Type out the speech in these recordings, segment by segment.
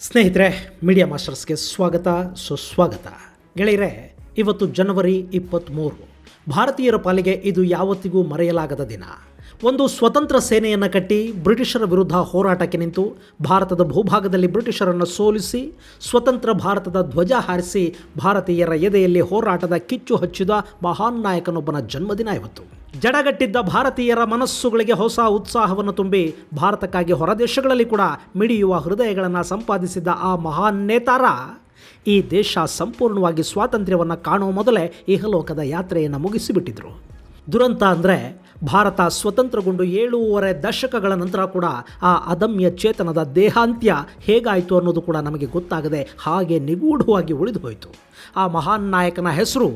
ಸ್ನೇಹಿತರೆ, ಮೀಡಿಯಾ ಮಾಸ್ಟರ್ಸ್ಗೆ ಸ್ವಾಗತ ಸುಸ್ವಾಗತ. ಗೆಳೆಯರೆ, ಇವತ್ತು ಜನವರಿ 23. ಭಾರತೀಯರ ಪಾಲಿಗೆ ಇದು ಯಾವತ್ತಿಗೂ ಮರೆಯಲಾಗದ ದಿನ. ಒಂದು ಸ್ವತಂತ್ರ ಸೇನೆಯನ್ನು ಕಟ್ಟಿ ಬ್ರಿಟಿಷರ ವಿರುದ್ಧ ಹೋರಾಟಕ್ಕೆ ನಿಂತು ಭಾರತದ ಭೂಭಾಗದಲ್ಲಿ ಬ್ರಿಟಿಷರನ್ನು ಸೋಲಿಸಿ ಸ್ವತಂತ್ರ ಭಾರತದ ಧ್ವಜ ಹಾರಿಸಿ ಭಾರತೀಯರ ಎದೆಯಲ್ಲಿ ಹೋರಾಟದ ಕಿಚ್ಚು ಹಚ್ಚಿದ ಮಹಾನ್ ನಾಯಕನೊಬ್ಬನ ಜನ್ಮದಿನ ಇವತ್ತು. ಜಡಗಟ್ಟಿದ್ದ ಭಾರತೀಯರ ಮನಸ್ಸುಗಳಿಗೆ ಹೊಸ ಉತ್ಸಾಹವನ್ನು ತುಂಬಿ ಭಾರತಕ್ಕಾಗಿ ಹೊರದೇಶಗಳಲ್ಲಿ ಕೂಡ ಮಿಡಿಯುವ ಹೃದಯಗಳನ್ನು ಸಂಪಾದಿಸಿದ್ದ ಆ ಮಹಾನ್ ನೇತಾರ ಈ ದೇಶ ಸಂಪೂರ್ಣವಾಗಿ ಸ್ವಾತಂತ್ರ್ಯವನ್ನು ಕಾಣುವ ಮೊದಲೇ ಇಹಲೋಕದ ಯಾತ್ರೆಯನ್ನು ಮುಗಿಸಿಬಿಟ್ಟಿದ್ರು. ದುರಂತ ಅಂದರೆ ಭಾರತ ಸ್ವತಂತ್ರಗೊಂಡು 7.5 ದಶಕಗಳ ನಂತರ ಕೂಡ ಆ ಅದಮ್ಯ ಚೇತನದ ದೇಹಾಂತ್ಯ ಹೇಗಾಯಿತು ಅನ್ನೋದು ಕೂಡ ನಮಗೆ ಗೊತ್ತಾಗದೆ ಹಾಗೆ ನಿಗೂಢವಾಗಿ ಉಳಿದು ಹೋಯಿತು. ಆ ಮಹಾನ್ ನಾಯಕನ ಹೆಸರು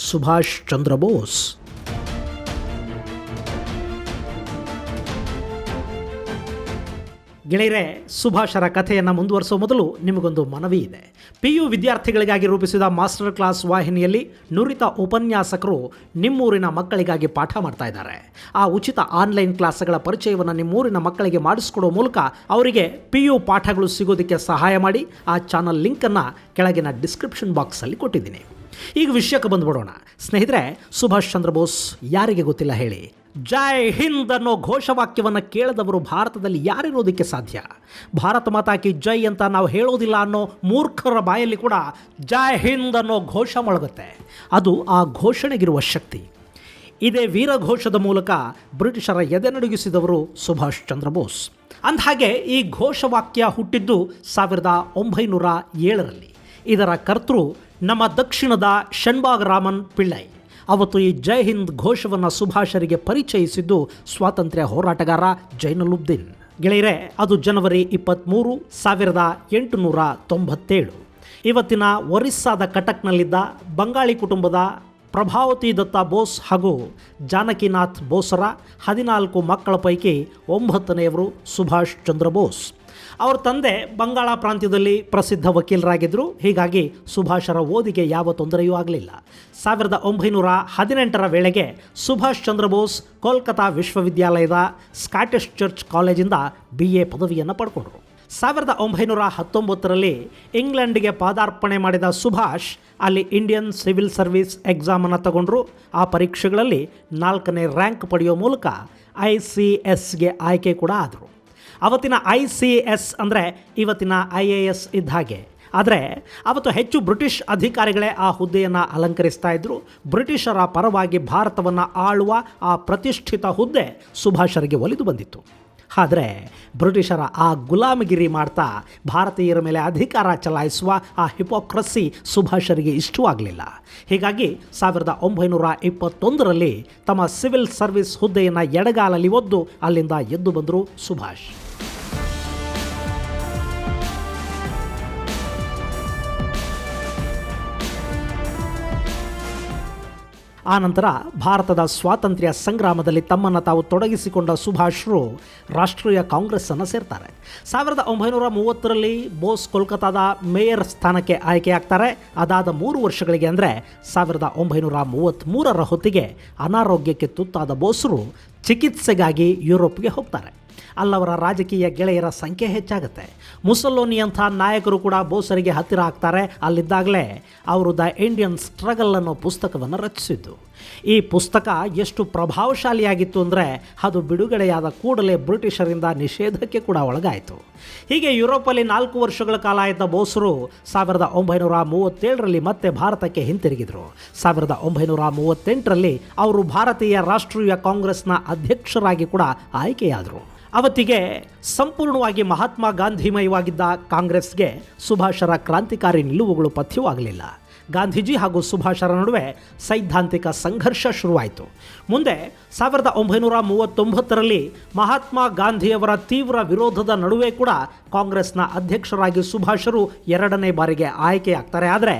ಸುಭಾಷ್ ಚಂದ್ರ ಬೋಸ್. ಗೆಳೆಯರೆ, ಸುಭಾಷರ ಕಥೆಯನ್ನು ಮುಂದುವರಿಸುವ ಮೊದಲು ನಿಮಗೊಂದು ಮನವಿ ಇದೆ. PU ವಿದ್ಯಾರ್ಥಿಗಳಿಗಾಗಿ ರೂಪಿಸಿದ ಮಾಸ್ಟರ್ ಕ್ಲಾಸ್ ವಾಹಿನಿಯಲ್ಲಿ ನುರಿತ ಉಪನ್ಯಾಸಕರು ನಿಮ್ಮೂರಿನ ಮಕ್ಕಳಿಗಾಗಿ ಪಾಠ ಮಾಡ್ತಾ ಇದ್ದಾರೆ. ಆ ಉಚಿತ ಆನ್ಲೈನ್ ಕ್ಲಾಸ್ಗಳ ಪರಿಚಯವನ್ನು ನಿಮ್ಮೂರಿನ ಮಕ್ಕಳಿಗೆ ಮಾಡಿಸ್ಕೊಡೋ ಮೂಲಕ ಅವರಿಗೆ PU ಪಾಠಗಳು ಸಿಗೋದಕ್ಕೆ ಸಹಾಯ ಮಾಡಿ. ಆ ಚಾನಲ್ ಲಿಂಕನ್ನು ಕೆಳಗಿನ ಡಿಸ್ಕ್ರಿಪ್ಷನ್ ಬಾಕ್ಸಲ್ಲಿ ಕೊಟ್ಟಿದ್ದೀನಿ. ಈಗ ವಿಷಯಕ್ಕೆ ಬಂದುಬಿಡೋಣ. ಸ್ನೇಹಿತರೆ, ಸುಭಾಷ್ ಚಂದ್ರ ಬೋಸ್ ಯಾರಿಗೆ ಗೊತ್ತಿಲ್ಲ ಹೇಳಿ? ಜೈ ಹಿಂದ್ ಅನ್ನೋ ಘೋಷವಾಕ್ಯವನ್ನು ಕೇಳದವರು ಭಾರತದಲ್ಲಿ ಯಾರಿರೋದಕ್ಕೆ ಸಾಧ್ಯ? ಭಾರತ ಮಾತಾ ಕಿ ಜೈ ಅಂತ ನಾವು ಹೇಳೋದಿಲ್ಲ ಅನ್ನೋ ಮೂರ್ಖರ ಬಾಯಲ್ಲಿ ಕೂಡ ಜೈ ಹಿಂದ್ ಅನ್ನೋ ಘೋಷ ಮೊಳಗುತ್ತೆ. ಅದು ಆ ಘೋಷಣೆಗಿರುವ ಶಕ್ತಿ. ಇದೇ ವೀರಘೋಷದ ಮೂಲಕ ಬ್ರಿಟಿಷರ ಎದೆನಡುಗಿಸಿದವರು ಸುಭಾಷ್ ಚಂದ್ರ ಬೋಸ್. ಅಂದಹಾಗೆ ಈ ಘೋಷವಾಕ್ಯ ಹುಟ್ಟಿದ್ದು 1907ರಲ್ಲಿ. ಇದರ ಕರ್ತೃ ನಮ್ಮ ದಕ್ಷಿಣದ ಶನ್ಬಾಗ್ ರಾಮನ್ ಪಿಳ್ಳೈ. ಅವತ್ತು ಈ ಜೈ ಹಿಂದ್ ಘೋಷವನ್ನು ಸುಭಾಷರಿಗೆ ಪರಿಚಯಿಸಿದ್ದು ಸ್ವಾತಂತ್ರ್ಯ ಹೋರಾಟಗಾರ ಜೈನುಲಾಬ್ದೀನ್. ಗೆಳೆಯರೆ, ಅದು ಜನವರಿ 23, 1897. ಇವತ್ತಿನ ಒರಿಸ್ಸಾದ ಕಟಕ್ನಲ್ಲಿದ್ದ ಬಂಗಾಳಿ ಕುಟುಂಬದ ಪ್ರಭಾವತಿ ದತ್ತ ಬೋಸ್ ಹಾಗೂ ಜಾನಕಿನಾಥ್ ಬೋಸರ 14 ಮಕ್ಕಳ ಪೈಕಿ 9ನೆಯವರು ಸುಭಾಷ್ ಚಂದ್ರ ಬೋಸ್. ಅವ್ರ ತಂದೆ ಬಂಗಾಳ ಪ್ರಾಂತ್ಯದಲ್ಲಿ ಪ್ರಸಿದ್ಧ ವಕೀಲರಾಗಿದ್ದರು. ಹೀಗಾಗಿ ಸುಭಾಷರ ಓದಿಗೆ ಯಾವ ತೊಂದರೆಯೂ ಆಗಲಿಲ್ಲ. 1918ರ ವೇಳೆಗೆ ಸುಭಾಷ್ ಚಂದ್ರ ಬೋಸ್ ಕೋಲ್ಕತಾ ವಿಶ್ವವಿದ್ಯಾಲಯದ ಸ್ಕಾಟಿಷ್ ಚರ್ಚ್ ಕಾಲೇಜಿಂದ BA ಪದವಿಯನ್ನು ಪಡ್ಕೊಂಡ್ರು. 1919ರಲ್ಲಿ ಇಂಗ್ಲೆಂಡ್ಗೆ ಪಾದಾರ್ಪಣೆ ಮಾಡಿದ ಸುಭಾಷ್ ಅಲ್ಲಿ ಇಂಡಿಯನ್ ಸಿವಿಲ್ ಸರ್ವಿಸ್ ಎಕ್ಸಾಮನ್ನು ತಗೊಂಡ್ರು. ಆ ಪರೀಕ್ಷೆಗಳಲ್ಲಿ 4ನೇ ರ್ಯಾಂಕ್ ಪಡೆಯೋ ಮೂಲಕ ICSಗೆ ಆಯ್ಕೆ ಕೂಡ ಆದರು. ಅವತ್ತಿನ ICS ಅಂದರೆ ಇವತ್ತಿನ IAS ಇದ್ದ ಹಾಗೆ. ಆದರೆ ಅವತ್ತು ಹೆಚ್ಚು ಬ್ರಿಟಿಷ್ ಅಧಿಕಾರಿಗಳೇ ಆ ಹುದ್ದೆಯನ್ನು ಅಲಂಕರಿಸ್ತಾ ಇದ್ದರು. ಬ್ರಿಟಿಷರ ಪರವಾಗಿ ಭಾರತವನ್ನು ಆಳುವ ಆ ಪ್ರತಿಷ್ಠಿತ ಹುದ್ದೆ ಸುಭಾಷರಿಗೆ ಒಲಿದು ಬಂದಿತ್ತು. ಆದರೆ ಬ್ರಿಟಿಷರ ಆ ಗುಲಾಮಗಿರಿ ಮಾಡ್ತಾ ಭಾರತೀಯರ ಮೇಲೆ ಅಧಿಕಾರ ಚಲಾಯಿಸುವ ಆ ಹಿಪೋಕ್ರಸಿ ಸುಭಾಷರಿಗೆ ಇಷ್ಟವಾಗಲಿಲ್ಲ. ಹೀಗಾಗಿ 1921ರಲ್ಲಿ ತಮ್ಮ ಸಿವಿಲ್ ಸರ್ವಿಸ್ ಹುದ್ದೆಯನ್ನು ಎಡಗಾಲಲ್ಲಿ ಒದ್ದು ಅಲ್ಲಿಂದ ಎದ್ದು ಬಂದರು ಸುಭಾಷ್. ಆನಂತರ ಭಾರತದ ಸ್ವಾತಂತ್ರ್ಯ ಸಂಗ್ರಾಮದಲ್ಲಿ ತಮ್ಮನ್ನು ತಾವು ತೊಡಗಿಸಿಕೊಂಡ ಸುಭಾಷ್ರು ರಾಷ್ಟ್ರೀಯ ಕಾಂಗ್ರೆಸ್ಸನ್ನು ಸೇರ್ತಾರೆ. 1930ರಲ್ಲಿ ಬೋಸ್ ಕೋಲ್ಕತಾದ ಮೇಯರ್ ಸ್ಥಾನಕ್ಕೆ ಆಯ್ಕೆಯಾಗ್ತಾರೆ. ಅದಾದ 3 ವರ್ಷಗಳಿಗೆ ಅಂದರೆ 1933ರ ಹೊತ್ತಿಗೆ ಅನಾರೋಗ್ಯಕ್ಕೆ ತುತ್ತಾದ ಬೋಸರು ಚಿಕಿತ್ಸೆಗಾಗಿ ಯುರೋಪ್ಗೆ ಹೋಗ್ತಾರೆ. ಅಲ್ಲವರ ರಾಜಕೀಯ ಗೆಳೆಯರ ಸಂಖ್ಯೆ ಹೆಚ್ಚಾಗುತ್ತೆ. ಮುಸೊಲಿನಿ ಅಂಥ ನಾಯಕರು ಕೂಡ ಬೋಸರಿಗೆ ಹತ್ತಿರ ಆಗ್ತಾರೆ. ಅಲ್ಲಿದ್ದಾಗಲೇ ಅವರು ದ ಇಂಡಿಯನ್ ಸ್ಟ್ರಗಲ್ ಅನ್ನೋ ಪುಸ್ತಕವನ್ನು ರಚಿಸಿದ್ದು. ಈ ಪುಸ್ತಕ ಎಷ್ಟು ಪ್ರಭಾವಶಾಲಿಯಾಗಿತ್ತು ಅಂದರೆ ಅದು ಬಿಡುಗಡೆಯಾದ ಕೂಡಲೇ ಬ್ರಿಟಿಷರಿಂದ ನಿಷೇಧಕ್ಕೆ ಕೂಡ ಒಳಗಾಯಿತು. ಹೀಗೆ ಯುರೋಪಲ್ಲಿ 4 ವರ್ಷಗಳ ಕಾಲ ಇದ್ದ ಬೋಸರು 1937ರಲ್ಲಿ ಮತ್ತೆ ಭಾರತಕ್ಕೆ ಹಿಂತಿರುಗಿದರು. 1938ರಲ್ಲಿ ಅವರು ಭಾರತೀಯ ರಾಷ್ಟ್ರೀಯ ಕಾಂಗ್ರೆಸ್ನ ಅಧ್ಯಕ್ಷರಾಗಿ ಕೂಡ ಆಯ್ಕೆಯಾದರು. ಅವತ್ತಿಗೆ ಸಂಪೂರ್ಣವಾಗಿ ಮಹಾತ್ಮ ಗಾಂಧಿಮಯವಾಗಿದ್ದ ಕಾಂಗ್ರೆಸ್ಗೆ ಸುಭಾಷರ ಕ್ರಾಂತಿಕಾರಿ ನಿಲುವುಗಳು ಪಥ್ಯವಾಗಲಿಲ್ಲ. ಗಾಂಧೀಜಿ ಹಾಗೂ ಸುಭಾಷರ ನಡುವೆ ಸೈದ್ಧಾಂತಿಕ ಸಂಘರ್ಷ ಶುರುವಾಯಿತು. ಮುಂದೆ 1939ರಲ್ಲಿ ಮಹಾತ್ಮ ಗಾಂಧಿಯವರ ತೀವ್ರ ವಿರೋಧದ ನಡುವೆ ಕೂಡ ಕಾಂಗ್ರೆಸ್ನ ಅಧ್ಯಕ್ಷರಾಗಿ ಸುಭಾಷರು 2ನೇ ಬಾರಿಗೆ ಆಯ್ಕೆಯಾಗ್ತಾರೆ. ಆದರೆ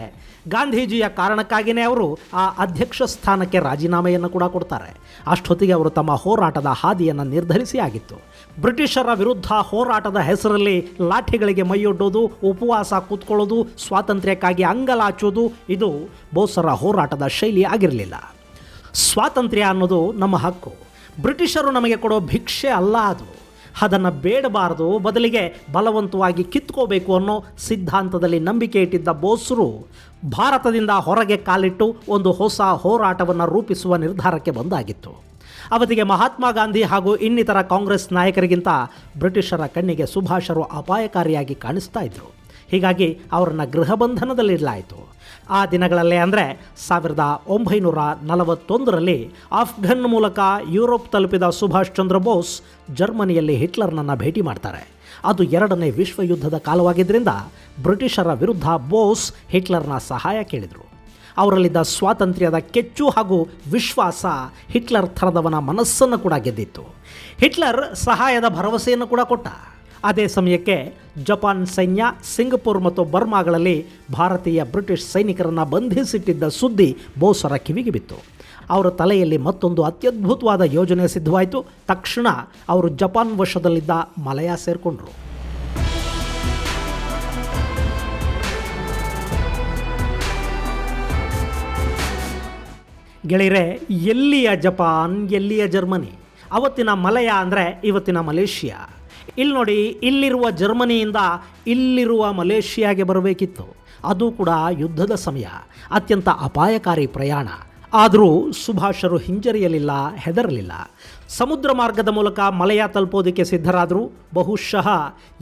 ಗಾಂಧೀಜಿಯ ಕಾರಣಕ್ಕಾಗಿಯೇ ಅವರು ಆ ಅಧ್ಯಕ್ಷ ಸ್ಥಾನಕ್ಕೆ ರಾಜೀನಾಮೆಯನ್ನು ಕೂಡ ಕೊಡ್ತಾರೆ. ಅಷ್ಟೊತ್ತಿಗೆ ಅವರು ತಮ್ಮ ಹೋರಾಟದ ಹಾದಿಯನ್ನು ನಿರ್ಧರಿಸಿ ಆಗಿತ್ತು. ಬ್ರಿಟಿಷರ ವಿರುದ್ಧ ಹೋರಾಟದ ಹೆಸರಲ್ಲಿ ಲಾಠಿಗಳಿಗೆ ಮೈಯೊಡ್ಡೋದು, ಉಪವಾಸ ಕೂತ್ಕೊಳ್ಳೋದು, ಸ್ವಾತಂತ್ರ್ಯಕ್ಕಾಗಿ ಅಂಗಲಾಚೋದು ಇದು ಬೋಸರ ಹೋರಾಟದ ಶೈಲಿ ಆಗಿರಲಿಲ್ಲ. ಸ್ವಾತಂತ್ರ್ಯ ಅನ್ನೋದು ನಮ್ಮ ಹಕ್ಕು. ಬ್ರಿಟಿಷರು ನಮಗೆ ಕೊಡೋ ಭಿಕ್ಷೆ ಅಲ್ಲ ಅದು. ಅದನ್ನು ಬೇಡಬಾರದು, ಬದಲಿಗೆ ಬಲವಂತವಾಗಿ ಕಿತ್ಕೋಬೇಕು ಅನ್ನೋ ಸಿದ್ಧಾಂತದಲ್ಲಿ ನಂಬಿಕೆ ಇಟ್ಟಿದ್ದ ಬೋಸ್ರು ಭಾರತದಿಂದ ಹೊರಗೆ ಕಾಲಿಟ್ಟು ಒಂದು ಹೊಸ ಹೋರಾಟವನ್ನು ರೂಪಿಸುವ ನಿರ್ಧಾರಕ್ಕೆ ಬಂದಾಗಿತ್ತು. ಅವತ್ತಿಗೆ ಮಹಾತ್ಮ ಗಾಂಧಿ ಹಾಗೂ ಇನ್ನಿತರ ಕಾಂಗ್ರೆಸ್ ನಾಯಕರಿಗಿಂತ ಬ್ರಿಟಿಷರ ಕಣ್ಣಿಗೆ ಸುಭಾಷರು ಅಪಾಯಕಾರಿಯಾಗಿ ಕಾಣಿಸ್ತಾ ಇದ್ದರು. ಹೀಗಾಗಿ ಅವರನ್ನು ಗೃಹಬಂಧನದಲ್ಲಿಡಲಾಯಿತು. ಆ ದಿನಗಳಲ್ಲೇ ಅಂದರೆ 1941ರಲ್ಲಿ ಆಫ್ಘನ್ ಮೂಲಕ ಯುರೋಪ್ ತಲುಪಿದ ಸುಭಾಷ್ ಚಂದ್ರ ಬೋಸ್ ಜರ್ಮನಿಯಲ್ಲಿ ಹಿಟ್ಲರ್ನನ್ನು ಭೇಟಿ ಮಾಡ್ತಾರೆ. ಅದು 2ನೇ ವಿಶ್ವಯುದ್ಧದ ಕಾಲವಾಗಿದ್ದರಿಂದ ಬ್ರಿಟಿಷರ ವಿರುದ್ಧ ಬೋಸ್ ಹಿಟ್ಲರ್ನ ಸಹಾಯ ಕೇಳಿದರು. ಅವರಲ್ಲಿದ್ದ ಸ್ವಾತಂತ್ರ್ಯದ ಕೆಚ್ಚು ಹಾಗೂ ವಿಶ್ವಾಸ ಹಿಟ್ಲರ್ ಥರದವನ ಮನಸ್ಸನ್ನು ಕೂಡ ಗೆದ್ದಿತ್ತು. ಹಿಟ್ಲರ್ ಸಹಾಯದ ಭರವಸೆಯನ್ನು ಕೂಡ ಕೊಟ್ಟ. ಅದೇ ಸಮಯಕ್ಕೆ ಜಪಾನ್ ಸೈನ್ಯ ಸಿಂಗಪುರ್ ಮತ್ತು ಬರ್ಮಾಗಳಲ್ಲಿ ಭಾರತೀಯ ಬ್ರಿಟಿಷ್ ಸೈನಿಕರನ್ನು ಬಂಧಿಸಿಟ್ಟಿದ್ದ ಸುದ್ದಿ ಬೋಸರ ಕಿವಿಗೆ ಬಿತ್ತು. ಅವರ ತಲೆಯಲ್ಲಿ ಮತ್ತೊಂದು ಅತ್ಯದ್ಭುತವಾದ ಯೋಜನೆ ಸಿದ್ಧವಾಯಿತು. ತಕ್ಷಣ ಅವರು ಜಪಾನ್ ವಶದಲ್ಲಿದ್ದ ಮಲಯ ಸೇರಿಕೊಂಡ್ರು. ಗೆಳೆಯರೆ, ಎಲ್ಲಿಯ ಜಪಾನ್, ಎಲ್ಲಿಯ ಜರ್ಮನಿ? ಅವತ್ತಿನ ಮಲಯ ಅಂದರೆ ಇವತ್ತಿನ ಮಲೇಷಿಯಾ. ಇಲ್ಲಿ ನೋಡಿ, ಇಲ್ಲಿರುವ ಜರ್ಮನಿಯಿಂದ ಇಲ್ಲಿರುವ ಮಲೇಷಿಯಾಗೆ ಬರಬೇಕಿತ್ತು. ಅದು ಕೂಡ ಯುದ್ಧದ ಸಮಯ, ಅತ್ಯಂತ ಅಪಾಯಕಾರಿ ಪ್ರಯಾಣ. ಆದರೂ ಸುಭಾಷರು ಹಿಂಜರಿಯಲಿಲ್ಲ, ಹೆದರಲಿಲ್ಲ. ಸಮುದ್ರ ಮಾರ್ಗದ ಮೂಲಕ ಮಲಯ ತಲುಪೋದಕ್ಕೆ ಸಿದ್ಧರಾದರು. ಬಹುಶಃ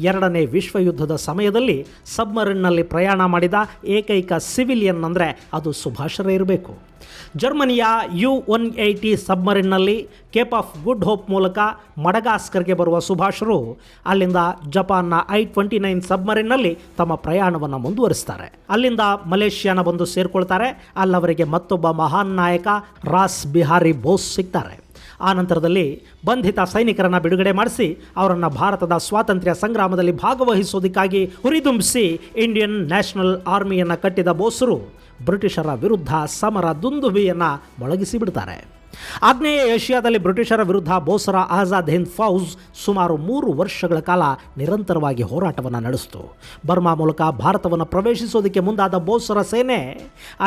2ನೇ ವಿಶ್ವಯುದ್ಧದ ಸಮಯದಲ್ಲಿ ಸಬ್ಮರಿನ್ನಲ್ಲಿ ಪ್ರಯಾಣ ಮಾಡಿದ ಏಕೈಕ ಸಿವಿಲಿಯನ್ ಅಂದರೆ ಅದು ಸುಭಾಷರೇ ಇರಬೇಕು. ಜರ್ಮನಿಯ U-180 ಸಬ್ಮರಿನ್ನಲ್ಲಿ ಕೇಪ್ ಆಫ್ ಗುಡ್ ಹೋಪ್ ಮೂಲಕ ಮಡಗಾಸ್ಕರ್ಗೆ ಬರುವ ಸುಭಾಷರು ಅಲ್ಲಿಂದ ಜಪಾನ್ನ I-29 ಸಬ್ಮರಿನ್ನಲ್ಲಿ ತಮ್ಮ ಪ್ರಯಾಣವನ್ನು ಮುಂದುವರಿಸ್ತಾರೆ. ಅಲ್ಲಿಂದ ಮಲೇಷ್ಯಾನ ಬಂದು ಸೇರಿಕೊಳ್ತಾರೆ. ಅಲ್ಲವರಿಗೆ ಮತ್ತೊಬ್ಬ ಮಹಾನ್ ನಾಯಕ ರಾಸ್ ಬಿಹಾರಿ ಬೋಸ್ ಸಿಗ್ತಾರೆ. ಆ ನಂತರದಲ್ಲಿ ಬಂಧಿತ ಸೈನಿಕರನ್ನು ಬಿಡುಗಡೆ ಮಾಡಿಸಿ ಅವರನ್ನು ಭಾರತದ ಸ್ವಾತಂತ್ರ್ಯ ಸಂಗ್ರಾಮದಲ್ಲಿ ಭಾಗವಹಿಸೋದಕ್ಕಾಗಿ ಹುರಿದುಂಬಿಸಿ ಇಂಡಿಯನ್ ನ್ಯಾಷನಲ್ ಆರ್ಮಿಯನ್ನು ಕಟ್ಟಿದ ಬೋಸರು ಬ್ರಿಟಿಷರ ವಿರುದ್ಧ ಸಮರ ದುಂದುಬಿಯನ್ನು ಮೊಳಗಿಸಿಬಿಡ್ತಾರೆ. ಆಗ್ನೇಯ ಏಷ್ಯಾದಲ್ಲಿ ಬ್ರಿಟಿಷರ ವಿರುದ್ಧ ಬೋಸರ ಆಜಾದ್ ಹಿಂದ್ ಫೌಜ್ ಸುಮಾರು 3 ವರ್ಷಗಳ ಕಾಲ ನಿರಂತರವಾಗಿ ಹೋರಾಟವನ್ನು ನಡೆಸಿತು. ಬರ್ಮಾ ಮೂಲಕ ಭಾರತವನ್ನು ಪ್ರವೇಶಿಸೋದಕ್ಕೆ ಮುಂದಾದ ಬೋಸರ ಸೇನೆ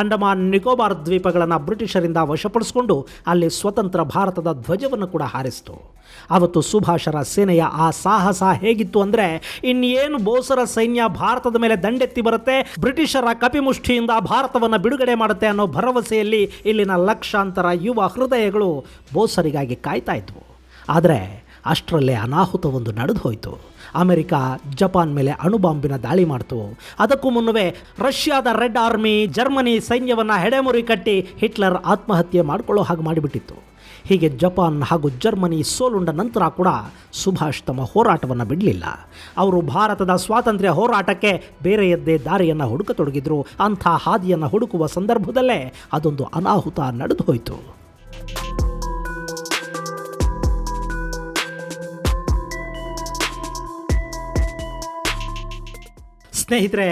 ಅಂಡಮಾನ್ ನಿಕೋಬಾರ್ ದ್ವೀಪಗಳನ್ನು ಬ್ರಿಟಿಷರಿಂದ ವಶಪಡಿಸಿಕೊಂಡು ಅಲ್ಲಿ ಸ್ವತಂತ್ರ ಭಾರತದ ಧ್ವಜವನ್ನು ಕೂಡ ಹಾರಿಸಿತು. ಅವತ್ತು ಸುಭಾಷರ ಸೇನೆಯ ಆ ಸಾಹಸ ಹೇಗಿತ್ತು ಅಂದರೆ, ಇನ್ನೇನು ಬೋಸರ ಸೈನ್ಯ ಭಾರತದ ಮೇಲೆ ದಂಡೆತ್ತಿ ಬರುತ್ತೆ, ಬ್ರಿಟಿಷರ ಕಪಿಮುಷ್ಟಿಯಿಂದ ಭಾರತವನ್ನು ಬಿಡುಗಡೆ ಮಾಡುತ್ತೆ ಅನ್ನೋ ಭರವಸೆಯಲ್ಲಿ ಇಲ್ಲಿನ ಲಕ್ಷಾಂತರ ಯುವ ಹೃದಯಗಳು ಬೋಸರಿಗಾಗಿ ಕಾಯ್ತಾ ಇದ್ವು. ಆದರೆ ಅಷ್ಟರಲ್ಲೇ ಅನಾಹುತವೊಂದು ನಡೆದು ಹೋಯಿತು. ಅಮೆರಿಕ ಜಪಾನ್ ಮೇಲೆ ಅಣುಬಾಂಬಿನ ದಾಳಿ ಮಾಡ್ತು. ಅದಕ್ಕೂ ಮುನ್ನವೇ ರಷ್ಯಾದ ರೆಡ್ ಆರ್ಮಿ ಜರ್ಮನಿ ಸೈನ್ಯವನ್ನು ಹೆಡೆಮುರಿ ಕಟ್ಟಿ ಹಿಟ್ಲರ್ ಆತ್ಮಹತ್ಯೆ ಮಾಡಿಕೊಳ್ಳೋ ಹಾಗೆ ಮಾಡಿಬಿಟ್ಟಿತ್ತು. ಹೀಗೆ ಜಪಾನ್ ಹಾಗೂ ಜರ್ಮನಿ ಸೋಲುಂಡ ನಂತರ ಕೂಡ ಸುಭಾಷ್ ತಮ್ಮ ಹೋರಾಟವನ್ನು ಬಿಡಲಿಲ್ಲ. ಅವರು ಭಾರತದ ಸ್ವಾತಂತ್ರ್ಯ ಹೋರಾಟಕ್ಕೆ ಬೇರೆಯದ್ದೇ ದಾರಿಯನ್ನು ಹುಡುಕತೊಡಗಿದ್ರು. ಅಂಥ ಹಾದಿಯನ್ನು ಹುಡುಕುವ ಸಂದರ್ಭದಲ್ಲೇ ಅದೊಂದು ಅನಾಹುತ ನಡೆದು ಹೋಯಿತು. ಸ್ನೇಹಿತರೆ,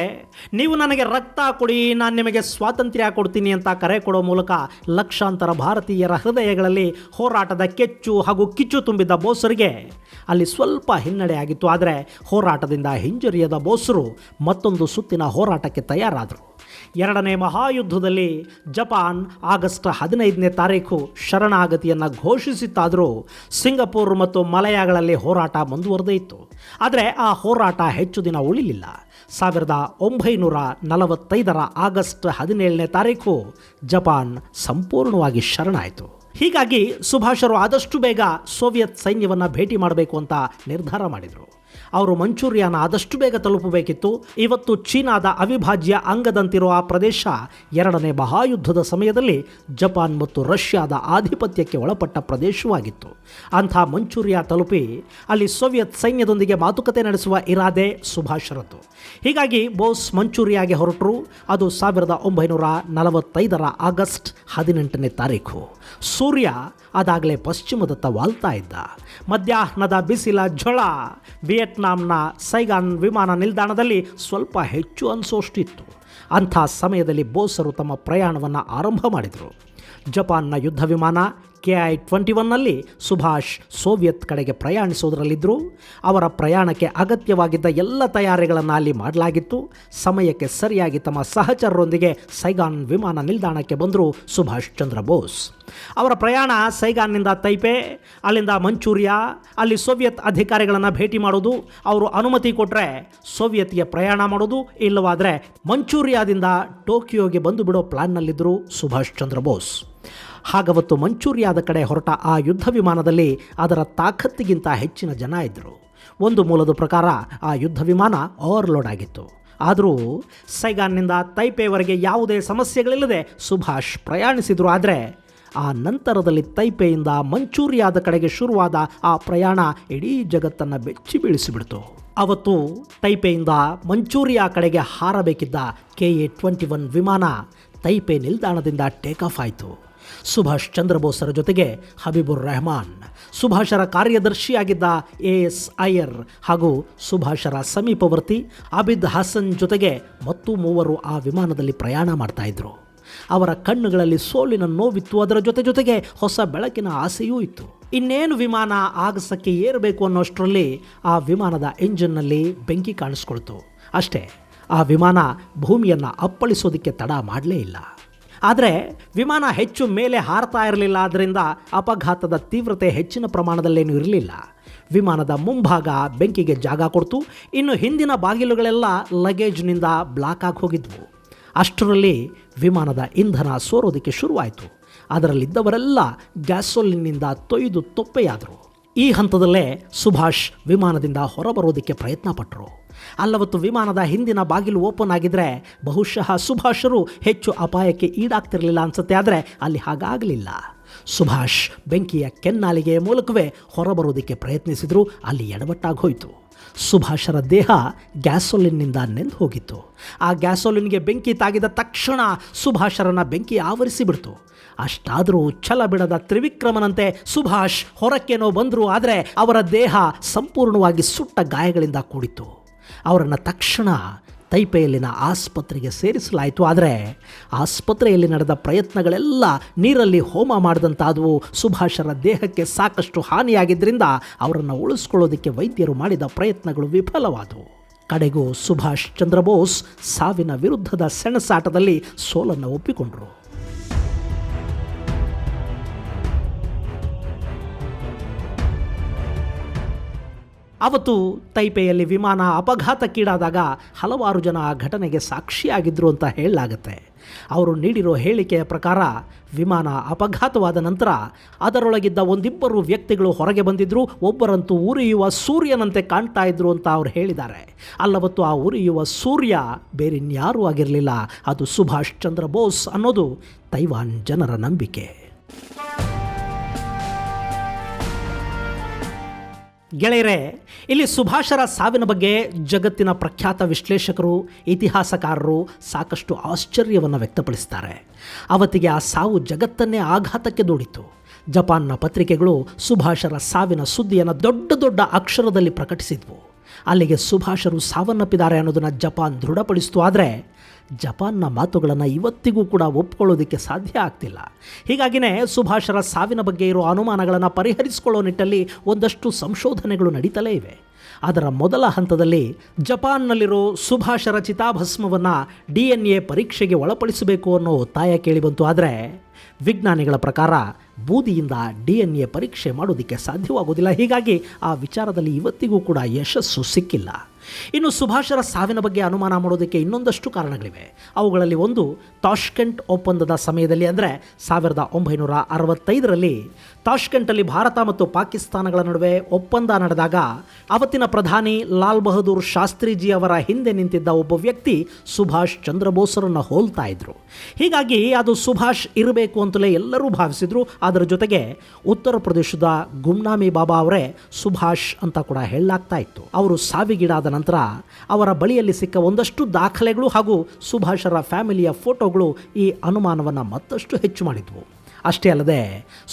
ನೀವು ನನಗೆ ರಕ್ತ ಕೊಡಿ, ನಾನು ನಿಮಗೆ ಸ್ವಾತಂತ್ರ್ಯ ಕೊಡ್ತೀನಿ ಅಂತ ಕರೆ ಕೊಡೋ ಮೂಲಕ ಲಕ್ಷಾಂತರ ಭಾರತೀಯರ ಹೃದಯಗಳಲ್ಲಿ ಹೋರಾಟದ ಕೆಚ್ಚು ಹಾಗೂ ಕಿಚ್ಚು ತುಂಬಿದ್ದ ಬೋಸರಿಗೆ ಅಲ್ಲಿ ಸ್ವಲ್ಪ ಹಿನ್ನಡೆ ಆಗಿತ್ತು. ಆದರೆ ಹೋರಾಟದಿಂದ ಹಿಂಜರಿಯದ ಬೋಸರು ಮತ್ತೊಂದು ಸುತ್ತಿನ ಹೋರಾಟಕ್ಕೆ ತಯಾರಾದರು. 2ನೇ ಮಹಾಯುದ್ಧದಲ್ಲಿ ಜಪಾನ್ ಆಗಸ್ಟ್ 15ನೇ ತಾರೀಕು ಶರಣಾಗತಿಯನ್ನು ಘೋಷಿಸಿತ್ತಾದರೂ ಸಿಂಗಪುರ್ ಮತ್ತು ಮಲಯಗಳಲ್ಲಿ ಹೋರಾಟ ಮುಂದುವರೆದೇ ಇತ್ತು. ಆದರೆ ಆ ಹೋರಾಟ ಹೆಚ್ಚು ದಿನ ಉಳಿಲಿಲ್ಲ. 1945ರ ಆಗಸ್ಟ್ 17ನೇ ತಾರೀಕು ಜಪಾನ್ ಸಂಪೂರ್ಣವಾಗಿ ಶರಣಾಯಿತು. ಹೀಗಾಗಿ ಸುಭಾಷರು ಆದಷ್ಟು ಬೇಗ ಸೋವಿಯತ್ ಸೈನ್ಯವನ್ನು ಭೇಟಿ ಮಾಡಬೇಕು ಅಂತ ನಿರ್ಧಾರ ಮಾಡಿದರು. ಅವರು ಮಂಚೂರಿಯಾನ ಆದಷ್ಟು ಬೇಗ ತಲುಪಬೇಕಿತ್ತು. ಇವತ್ತು ಚೀನಾದ ಅವಿಭಾಜ್ಯ ಅಂಗದಂತಿರುವ ಆ ಪ್ರದೇಶ 2ನೇ ಮಹಾಯುದ್ಧದ ಸಮಯದಲ್ಲಿ ಜಪಾನ್ ಮತ್ತು ರಷ್ಯಾದ ಆಧಿಪತ್ಯಕ್ಕೆ ಒಳಪಟ್ಟ ಪ್ರದೇಶವಾಗಿತ್ತು. ಅಂಥ ಮಂಚೂರಿಯಾ ತಲುಪಿ ಅಲ್ಲಿ ಸೋವಿಯತ್ ಸೈನ್ಯದೊಂದಿಗೆ ಮಾತುಕತೆ ನಡೆಸುವ ಇರಾದೆ ಸುಭಾಷರದ್ದು. ಹೀಗಾಗಿ ಬೋಸ್ ಮಂಚೂರಿಯಾಗೆ ಹೊರಟರು. ಅದು 1945ರ ಆಗಸ್ಟ್ 18ನೇ ತಾರೀಕು. ಸೂರ್ಯ ಅದಾಗಲೇ ಪಶ್ಚಿಮದತ್ತ ವಾಲ್ತಾ ಇದ್ದ. ಮಧ್ಯಾಹ್ನದ ಬಿಸಿಲ ಝಳ ವಿಯೆಟ್ನಾಂನ ಸೈಗಾನ್ ವಿಮಾನ ನಿಲ್ದಾಣದಲ್ಲಿ ಸ್ವಲ್ಪ ಹೆಚ್ಚು ಅನಿಸೋಷ್ಟಿತ್ತು. ಅಂಥ ಸಮಯದಲ್ಲಿ ಬೋಸರು ತಮ್ಮ ಪ್ರಯಾಣವನ್ನು ಆರಂಭ ಮಾಡಿದರು. ಜಪಾನ್ನ ಯುದ್ಧ ವಿಮಾನ KI-21ನಲ್ಲಿ ಸುಭಾಷ್ ಸೋವಿಯತ್ ಕಡೆಗೆ ಪ್ರಯಾಣಿಸೋದರಲ್ಲಿದ್ದರು. ಅವರ ಪ್ರಯಾಣಕ್ಕೆ ಅಗತ್ಯವಾಗಿದ್ದ ಎಲ್ಲ ತಯಾರಿಗಳನ್ನು ಅಲ್ಲಿ ಮಾಡಲಾಗಿತ್ತು. ಸಮಯಕ್ಕೆ ಸರಿಯಾಗಿ ತಮ್ಮ ಸಹಚರರೊಂದಿಗೆ ಸೈಗಾನ್ ವಿಮಾನ ನಿಲ್ದಾಣಕ್ಕೆ ಬಂದರು ಸುಭಾಷ್ ಚಂದ್ರ ಬೋಸ್. ಅವರ ಪ್ರಯಾಣ ಸೈಗಾನ್ನಿಂದ ತೈಪೆ, ಅಲ್ಲಿಂದ ಮಂಚೂರಿಯಾ, ಅಲ್ಲಿ ಸೋವಿಯತ್ ಅಧಿಕಾರಿಗಳನ್ನು ಭೇಟಿ ಮಾಡೋದು, ಅವರು ಅನುಮತಿ ಕೊಟ್ಟರೆ ಸೋವಿಯತ್ಗೆ ಪ್ರಯಾಣ ಮಾಡೋದು, ಇಲ್ಲವಾದರೆ ಮಂಚೂರಿಯಾದಿಂದ ಟೋಕಿಯೋಗೆ ಬಂದು ಬಿಡೋ ಪ್ಲಾನ್ನಲ್ಲಿದ್ದರು ಸುಭಾಷ್ ಚಂದ್ರ ಬೋಸ್. ಹಾಗವತ್ತು ಮಂಚೂರಿಯಾದ ಕಡೆ ಹೊರಟ ಆ ಯುದ್ಧ ವಿಮಾನದಲ್ಲಿ ಅದರ ತಾಕತ್ತಿಗಿಂತ ಹೆಚ್ಚಿನ ಜನ ಇದ್ದರು. ಒಂದು ಮೂಲದ ಪ್ರಕಾರ ಆ ಯುದ್ಧ ವಿಮಾನ ಓವರ್ಲೋಡ್ ಆಗಿತ್ತು. ಆದರೂ ಸೈಗಾನ್ನಿಂದ ತೈಪೆವರೆಗೆ ಯಾವುದೇ ಸಮಸ್ಯೆಗಳಿಲ್ಲದೆ ಸುಭಾಷ್ ಪ್ರಯಾಣಿಸಿದರು. ಆದರೆ ಆ ನಂತರದಲ್ಲಿ ತೈಪೆಯಿಂದ ಮಂಚೂರಿಯಾದ ಕಡೆಗೆ ಶುರುವಾದ ಆ ಪ್ರಯಾಣ ಇಡೀ ಜಗತ್ತನ್ನು ಬೆಚ್ಚಿ ಬೀಳಿಸಿಬಿಡ್ತು. ಅವತ್ತು ತೈಪೆಯಿಂದ ಮಂಚೂರಿಯಾ ಕಡೆಗೆ ಹಾರಬೇಕಿದ್ದ KA-21 ವಿಮಾನ ತೈಪೆ ನಿಲ್ದಾಣದಿಂದ ಟೇಕ್ ಆಫ್ ಆಯಿತು. ಸುಭಾಷ್ ಚಂದ್ರ ಬೋಸರ ಜೊತೆಗೆ ಹಬೀಬುರ್ ರೆಹಮಾನ್, ಸುಭಾಷರ ಕಾರ್ಯದರ್ಶಿಯಾಗಿದ್ದ AS ಅಯ್ಯರ್ ಹಾಗೂ ಸುಭಾಷರ ಸಮೀಪವರ್ತಿ ಆಬಿದ್ ಹಸನ್ ಜೊತೆಗೆ ಮತ್ತೂ ಮೂವರು ಆ ವಿಮಾನದಲ್ಲಿ ಪ್ರಯಾಣ ಮಾಡ್ತಾಯಿದ್ರು. ಅವರ ಕಣ್ಣುಗಳಲ್ಲಿ ಸೋಲಿನ ನೋವಿತ್ತು, ಅದರ ಜೊತೆಗೆ ಹೊಸ ಬೆಳಕಿನ ಆಸೆಯೂ ಇತ್ತು. ಇನ್ನೇನು ವಿಮಾನ ಆಗಸಕ್ಕೆ ಏರಬೇಕು ಅನ್ನೋಷ್ಟರಲ್ಲಿ ಆ ವಿಮಾನದ ಎಂಜಿನ್ನಲ್ಲಿ ಬೆಂಕಿ ಕಾಣಿಸ್ಕೊಳ್ತು. ಅಷ್ಟೇ, ಆ ವಿಮಾನ ಭೂಮಿಯನ್ನು ಅಪ್ಪಳಿಸೋದಕ್ಕೆ ತಡ ಮಾಡಲೇ ಇಲ್ಲ. ಆದರೆ ವಿಮಾನ ಹೆಚ್ಚು ಮೇಲೆ ಹಾರ್ತಾ ಇರಲಿಲ್ಲ. ಆದ್ದರಿಂದ ಅಪಘಾತದ ತೀವ್ರತೆ ಹೆಚ್ಚಿನ ಪ್ರಮಾಣದಲ್ಲೇನೂ ಇರಲಿಲ್ಲ. ವಿಮಾನದ ಮುಂಭಾಗ ಬೆಂಕಿಗೆ ಜಾಗ ಕೊಡ್ತು. ಇನ್ನು ಹಿಂದಿನ ಬಾಗಿಲುಗಳೆಲ್ಲ ಲಗೇಜ್ನಿಂದ ಬ್ಲಾಕ್ ಆಗಿ ಹೋಗಿದ್ವು. ಅಷ್ಟರಲ್ಲಿ ವಿಮಾನದ ಇಂಧನ ಸೋರೋದಕ್ಕೆ ಶುರುವಾಯಿತು. ಅದರಲ್ಲಿದ್ದವರೆಲ್ಲ ಗ್ಯಾಸೋಲಿನ್ನಿಂದ ತೊಯ್ದು ತೊಪ್ಪೆಯಾದರು. ಈ ಹಂತದಲ್ಲೇ ಸುಭಾಷ್ ವಿಮಾನದಿಂದ ಹೊರಬರೋದಕ್ಕೆ ಪ್ರಯತ್ನ ಪಟ್ಟರು. ಅಲ್ಲವತ್ತು ವಿಮಾನದ ಹಿಂದಿನ ಬಾಗಿಲು ಓಪನ್ ಆಗಿದ್ರೆ ಬಹುಶಃ ಸುಭಾಷರು ಹೆಚ್ಚು ಅಪಾಯಕ್ಕೆ ಈಡಾಗ್ತಿರಲಿಲ್ಲ ಅನ್ಸುತ್ತೆ. ಆದರೆ ಅಲ್ಲಿ ಹಾಗಾಗಲಿಲ್ಲ. ಸುಭಾಷ್ ಬೆಂಕಿಯ ಕೆನ್ನಾಲಿಗೆಯ ಮೂಲಕವೇ ಹೊರಬರೋದಕ್ಕೆ ಪ್ರಯತ್ನಿಸಿದ್ರು. ಅಲ್ಲಿ ಎಡವಟ್ಟಾಗಿ ಹೋಯಿತು. ಸುಭಾಷರ ದೇಹ ಗ್ಯಾಸೋಲಿನ್ನಿಂದ ನೆಂದು ಹೋಗಿತ್ತು. ಆ ಗ್ಯಾಸೋಲಿನ್ಗೆ ಬೆಂಕಿ ತಾಗಿದ ತಕ್ಷಣ ಸುಭಾಷರನ್ನು ಬೆಂಕಿ ಆವರಿಸಿಬಿಡ್ತು. ಅಷ್ಟಾದರೂ ಛಲ ಬಿಡದ ತ್ರಿವಿಕ್ರಮನಂತೆ ಸುಭಾಷ್ ಹೊರಕ್ಕೇನೋ ಬಂದರು. ಆದರೆ ಅವರ ದೇಹ ಸಂಪೂರ್ಣವಾಗಿ ಸುಟ್ಟ ಗಾಯಗಳಿಂದ ಕೂಡಿತ್ತು. ಅವರನ್ನು ತಕ್ಷಣ ತೈಪೆಯಲ್ಲಿನ ಆಸ್ಪತ್ರೆಗೆ ಸೇರಿಸಲಾಯಿತು. ಆದರೆ ಆಸ್ಪತ್ರೆಯಲ್ಲಿ ನಡೆದ ಪ್ರಯತ್ನಗಳೆಲ್ಲ ನೀರಲ್ಲಿ ಹೋಮ ಮಾಡಿದಂತಾದವು. ಸುಭಾಷರ ದೇಹಕ್ಕೆ ಸಾಕಷ್ಟು ಹಾನಿಯಾಗಿದ್ದರಿಂದ ಅವರನ್ನು ಉಳಿಸ್ಕೊಳ್ಳೋದಕ್ಕೆ ವೈದ್ಯರು ಮಾಡಿದ ಪ್ರಯತ್ನಗಳು ವಿಫಲವಾದವು. ಕಡೆಗೂ ಸುಭಾಷ್ ಚಂದ್ರ ಬೋಸ್ ಸಾವಿನ ವಿರುದ್ಧದ ಸೆಣಸಾಟದಲ್ಲಿ ಸೋಲನ್ನು ಒಪ್ಪಿಕೊಂಡರು. ಅವತ್ತು ತೈಪೆಯಲ್ಲಿ ವಿಮಾನ ಅಪಘಾತಕ್ಕೀಡಾದಾಗ ಹಲವಾರು ಜನ ಆ ಘಟನೆಗೆ ಸಾಕ್ಷಿಯಾಗಿದ್ದರು ಅಂತ ಹೇಳಲಾಗುತ್ತೆ. ಅವರು ನೀಡಿರೋ ಹೇಳಿಕೆಯ ಪ್ರಕಾರ ವಿಮಾನ ಅಪಘಾತವಾದ ನಂತರ ಅದರೊಳಗಿದ್ದ ಒಂದಿಬ್ಬರು ವ್ಯಕ್ತಿಗಳು ಹೊರಗೆ ಬಂದಿದ್ದರು. ಒಬ್ಬರಂತೂ ಉರಿಯುವ ಸೂರ್ಯನಂತೆ ಕಾಣ್ತಾ ಇದ್ರು ಅಂತ ಅವ್ರು ಹೇಳಿದ್ದಾರೆ. ಅಲ್ಲವತ್ತು ಆ ಉರಿಯುವ ಸೂರ್ಯ ಬೇರಿನ್ಯಾರೂ ಆಗಿರಲಿಲ್ಲ, ಅದು ಸುಭಾಷ್ ಚಂದ್ರ ಬೋಸ್ ಅನ್ನೋದು ತೈವಾನ್ ಜನರ ನಂಬಿಕೆ. ಗೆಳೆಯರೇ, ಇಲ್ಲಿ ಸುಭಾಷರ ಸಾವಿನ ಬಗ್ಗೆ ಜಗತ್ತಿನ ಪ್ರಖ್ಯಾತ ವಿಶ್ಲೇಷಕರು, ಇತಿಹಾಸಕಾರರು ಸಾಕಷ್ಟು ಆಶ್ಚರ್ಯವನ್ನು ವ್ಯಕ್ತಪಡಿಸ್ತಾರೆ. ಅವತ್ತಿಗೆ ಆ ಸಾವು ಜಗತ್ತನ್ನೇ ಆಘಾತಕ್ಕೆ ದೂಡಿತು. ಜಪಾನ್ನ ಪತ್ರಿಕೆಗಳು ಸುಭಾಷರ ಸಾವಿನ ಸುದ್ದಿಯನ್ನು ದೊಡ್ಡ ದೊಡ್ಡ ಅಕ್ಷರದಲ್ಲಿ ಪ್ರಕಟಿಸಿದ್ವು. ಅಲ್ಲಿಗೆ ಸುಭಾಷರು ಸಾವನ್ನಪ್ಪಿದ್ದಾರೆ ಅನ್ನೋದನ್ನು ಜಪಾನ್ ದೃಢಪಡಿಸಿತು. ಆದರೆ ಜಪಾನ್ನ ಮಾತುಗಳನ್ನು ಇವತ್ತಿಗೂ ಕೂಡ ಒಪ್ಕೊಳ್ಳೋದಕ್ಕೆ ಸಾಧ್ಯ ಆಗ್ತಿಲ್ಲ. ಹೀಗಾಗಿಯೇ ಸುಭಾಷರ ಸಾವಿನ ಬಗ್ಗೆ ಇರೋ ಅನುಮಾನಗಳನ್ನು ಪರಿಹರಿಸಿಕೊಳ್ಳೋ ನಿಟ್ಟಲ್ಲಿ ಒಂದಷ್ಟು ಸಂಶೋಧನೆಗಳು ನಡೀತಲೇ ಇವೆ. ಅದರ ಮೊದಲ ಹಂತದಲ್ಲಿ ಜಪಾನ್ನಲ್ಲಿರೋ ಸುಭಾಷರ ಚಿತಾಭಸ್ಮವನ್ನು DNA ಪರೀಕ್ಷೆಗೆ ಒಳಪಡಿಸಬೇಕು ಅನ್ನೋ ಒತ್ತಾಯ ಕೇಳಿಬಂತು. ಆದರೆ ವಿಜ್ಞಾನಿಗಳ ಪ್ರಕಾರ ಬೂದಿಯಿಂದ DNA ಪರೀಕ್ಷೆ ಮಾಡೋದಕ್ಕೆ ಸಾಧ್ಯವಾಗೋದಿಲ್ಲ. ಹೀಗಾಗಿ ಆ ವಿಚಾರದಲ್ಲಿ ಇವತ್ತಿಗೂ ಕೂಡ ಯಶಸ್ಸು ಸಿಕ್ಕಿಲ್ಲ. ಇನ್ನು ಸುಭಾಷರ ಸಾವಿನ ಬಗ್ಗೆ ಅನುಮಾನ ಮಾಡೋದಕ್ಕೆ ಇನ್ನೊಂದಷ್ಟು ಕಾರಣಗಳಿವೆ. ಅವುಗಳಲ್ಲಿ ಒಂದು, ತಾಷ್ಕೆಂಟ್ ಒಪ್ಪಂದದ ಸಮಯದಲ್ಲಿ ಅಂದರೆ 1965ರಲ್ಲಿ ತಾಷ್ಕೆಂಟಲ್ಲಿ ಭಾರತ ಮತ್ತು ಪಾಕಿಸ್ತಾನಗಳ ನಡುವೆ ಒಪ್ಪಂದ ನಡೆದಾಗ ಅವತ್ತಿನ ಪ್ರಧಾನಿ ಲಾಲ್ ಬಹದ್ದೂರ್ ಶಾಸ್ತ್ರಿಜಿ ಅವರ ಹಿಂದೆ ನಿಂತಿದ್ದ ಒಬ್ಬ ವ್ಯಕ್ತಿ ಸುಭಾಷ್ ಚಂದ್ರ ಬೋಸರನ್ನು ಹೋಲ್ತಾ ಇದ್ರು. ಹೀಗಾಗಿ ಅದು ಸುಭಾಷ್ ಇರಬೇಕು ಅಂತಲೇ ಎಲ್ಲರೂ ಭಾವಿಸಿದ್ರು. ಅದರ ಜೊತೆಗೆ ಉತ್ತರ ಪ್ರದೇಶದ ಗುಮ್ನಾಮಿ ಬಾಬಾ ಅವರೇ ಸುಭಾಷ್ ಅಂತ ಕೂಡ ಹೇಳಲಾಗ್ತಾ ಇತ್ತು. ಅವರು ಸಾವಿಗೀಡಾದ ನಂತರ ಅವರ ಬಳಿಯಲ್ಲಿ ಸಿಕ್ಕ ಒಂದಷ್ಟು ದಾಖಲೆಗಳು ಹಾಗೂ ಸುಭಾಷರ ಫ್ಯಾಮಿಲಿಯ ಫೋಟೋಗಳು ಈ ಅನುಮಾನವನ್ನು ಮತ್ತಷ್ಟು ಹೆಚ್ಚು ಮಾಡಿದ್ವು. ಅಷ್ಟೇ ಅಲ್ಲದೆ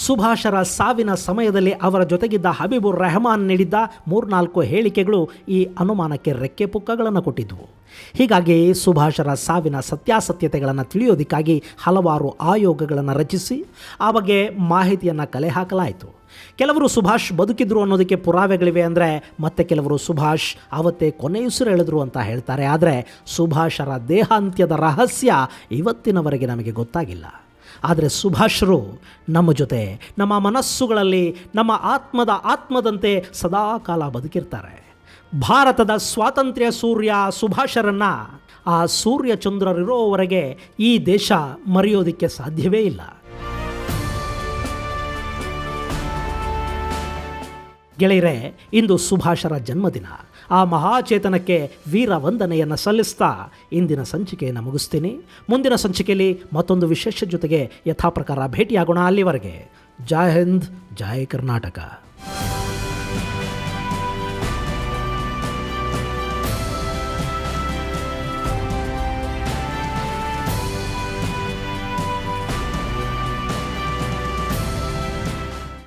ಸುಭಾಷರ ಸಾವಿನ ಸಮಯದಲ್ಲಿ ಅವರ ಜೊತೆಗಿದ್ದ ಹಬೀಬುರ್ ರೆಹಮಾನ್ ನೀಡಿದ್ದ 3-4 ಹೇಳಿಕೆಗಳು ಈ ಅನುಮಾನಕ್ಕೆ ರೆಕ್ಕೆ ಪುಕ್ಕಗಳನ್ನು ಕೊಟ್ಟಿದ್ವು. ಹೀಗಾಗಿ ಸುಭಾಷರ ಸಾವಿನ ಸತ್ಯಾಸತ್ಯತೆಗಳನ್ನು ತಿಳಿಯೋದಕ್ಕಾಗಿ ಹಲವಾರು ಆಯೋಗಗಳನ್ನು ರಚಿಸಿ ಆ ಬಗ್ಗೆ ಮಾಹಿತಿಯನ್ನು ಕಲೆ ಹಾಕಲಾಯಿತು. ಕೆಲವರು ಸುಭಾಷ್ ಬದುಕಿದ್ರು ಅನ್ನೋದಕ್ಕೆ ಪುರಾವೆಗಳಿವೆ ಅಂದರೆ ಮತ್ತೆ ಕೆಲವರು ಸುಭಾಷ್ ಅವತ್ತೇ ಕೊನೆಯುಸಿರು ಎಳೆದ್ರು ಅಂತ ಹೇಳ್ತಾರೆ. ಆದರೆ ಸುಭಾಷರ ದೇಹಾಂತ್ಯದ ರಹಸ್ಯ ಇವತ್ತಿನವರೆಗೆ ನಮಗೆ ಗೊತ್ತಾಗಿಲ್ಲ. ಆದರೆ ಸುಭಾಷರು ನಮ್ಮ ಜೊತೆ, ನಮ್ಮ ಮನಸ್ಸುಗಳಲ್ಲಿ, ನಮ್ಮ ಆತ್ಮದಂತೆ ಸದಾಕಾಲ ಬದುಕಿರ್ತಾರೆ. ಭಾರತದ ಸ್ವಾತಂತ್ರ್ಯ ಸೂರ್ಯ ಸುಭಾಷರನ್ನು ಆ ಸೂರ್ಯಚಂದ್ರರಿರೋವರೆಗೆ ಈ ದೇಶ ಮರೆಯೋದಕ್ಕೆ ಸಾಧ್ಯವೇ ಇಲ್ಲ. ಗೆಳೆಯರೆ, ಇಂದು ಸುಭಾಷರ ಜನ್ಮದಿನ. ಆ ಮಹಾಚೇತನಕ್ಕೆ ವೀರ ವಂದನೆಯನ್ನು ಸಲ್ಲಿಸ್ತಾ ಇಂದಿನ ಸಂಚಿಕೆಯನ್ನು ಮುಗಿಸ್ತೀನಿ. ಮುಂದಿನ ಸಂಚಿಕೆಯಲ್ಲಿ ಮತ್ತೊಂದು ವಿಶೇಷ ಜೊತೆಗೆ ಯಥಾಪ್ರಕಾರ ಭೇಟಿಯಾಗೋಣ. ಅಲ್ಲಿವರೆಗೆ ಜೈ ಹಿಂದ್, ಜೈ ಕರ್ನಾಟಕ.